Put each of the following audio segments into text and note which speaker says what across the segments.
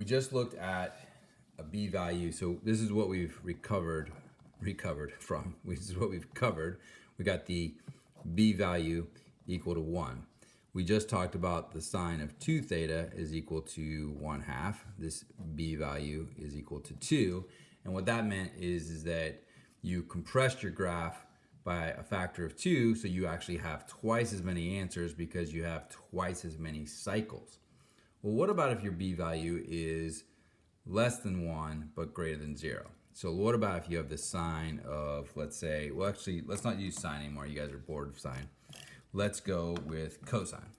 Speaker 1: just looked at a b value. So this is what we've recovered from. This is what we've covered. We got the b value equal to 1. We just talked about the sine of 2 theta is equal to 1/2. This b value is equal to 2. And what that meant is that you compressed your graph by a factor of 2, so you actually have twice as many answers because you have twice as many cycles. Well, what about if your b value is less than 1 but greater than 0? So what about if you have the sine of, let's say, well actually, let's not use sine anymore. You guys are bored of sine. Let's go with cosine.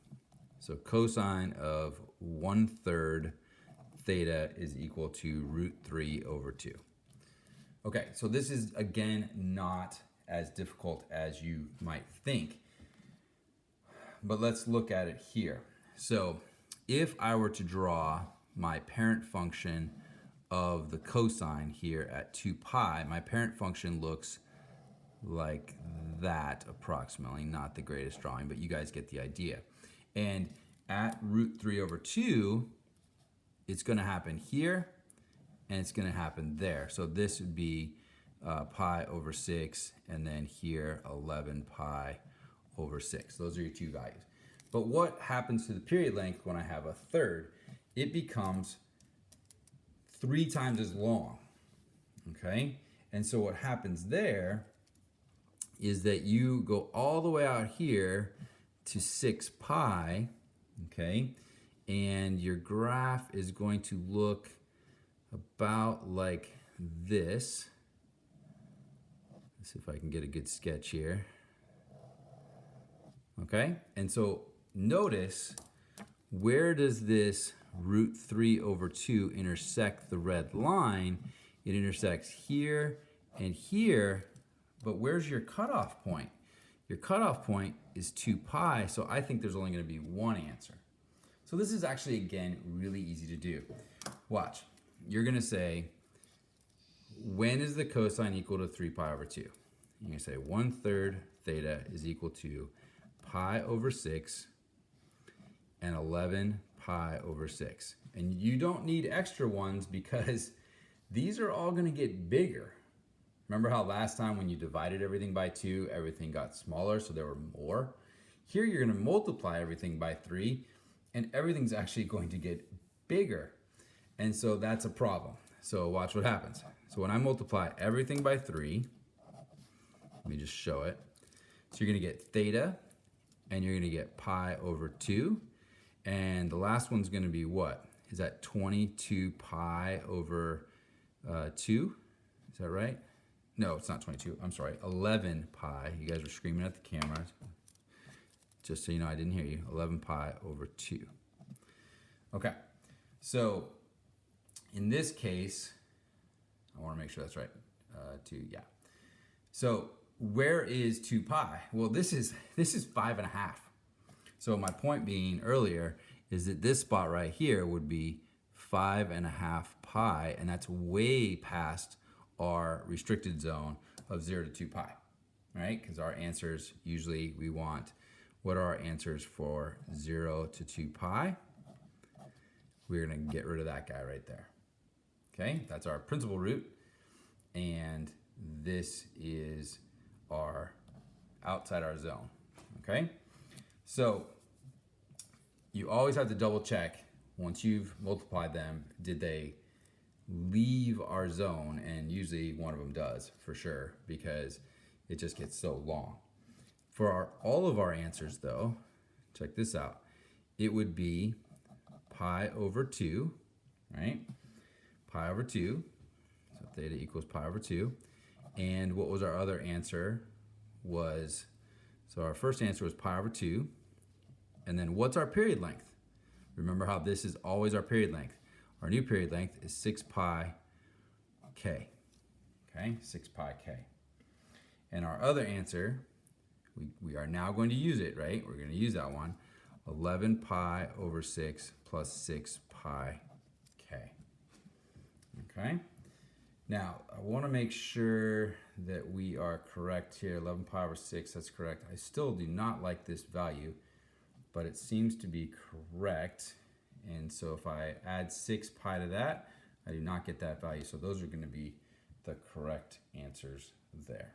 Speaker 1: So cosine of 1/3 theta is equal to √3/2. Okay, so this is again not as difficult as you might think, but let's look at it here. So if I were to draw my parent function of the cosine here at 2 pi, my parent function looks like that approximately. Not the greatest drawing, but you guys get the idea. And at √3/2, it's going to happen here and it's going to happen there. So this would be pi over 6, and then here 11 pi over 6. Those are your two values. But what happens to the period length when I have a third? It becomes 3 times as long, okay? And so what happens there is that you go all the way out here to 6 pi, okay? And your graph is going to look about like this. Let's see if I can get a good sketch here. Okay, and so notice, where does this √3/2 intersect the red line? It intersects here and here, but where's your cutoff point? Your cutoff point is 2 pi, so I think there's only going to be one answer. So this is actually, again, really easy to do. Watch. You're going to say, when is the cosine equal to 3 pi over 2? You're going to say 1/3 theta is equal to pi over 6 and 11 pi over 6. And you don't need extra ones because these are all going to get bigger. Remember how last time when you divided everything by 2, everything got smaller, so there were more? Here you're going to multiply everything by 3, and everything's actually going to get bigger. And so that's a problem. So watch what happens. So when I multiply everything by 3, let me just show it. So you're going to get theta, and you're going to get pi over 2. And the last one's going to be what? Is that 22 pi over 2? Is that right? No, it's not 22. I'm sorry, 11 pi. You guys were screaming at the camera. Just so you know, I didn't hear you. 11 pi over 2. Okay, so in this case, I want to make sure that's right. 2, yeah. So where is 2 pi? Well, this is 5.5. So my point being earlier is that this spot right here would be 5.5 pi, and that's way past our restricted zone of 0 to 2 pi, right? Because our answers, usually we want, what are our answers for 0 to 2 pi? We're going to get rid of that guy right there. Okay, that's our principal root, and this is our outside our zone. Okay, so you always have to double check once you've multiplied them, did they leave our zone? And usually one of them does for sure, because it just gets so long. For all of our answers though, check this out, it would be pi over 2, right? Pi over 2, so theta equals pi over 2. And what was our other answer? So our first answer was pi over 2. And then what's our period length? Remember how this is always our period length. Our new period length is 6 pi k. Okay, 6 pi k. And our other answer, we are now going to use it, right? We're going to use that one. 11 pi over 6 plus 6 pi k. Okay? Now, I want to make sure that we are correct here. 11 pi over 6, that's correct. I still do not like this value, but it seems to be correct. And so if I add 6 pi to that, I do not get that value. So those are going to be the correct answers there.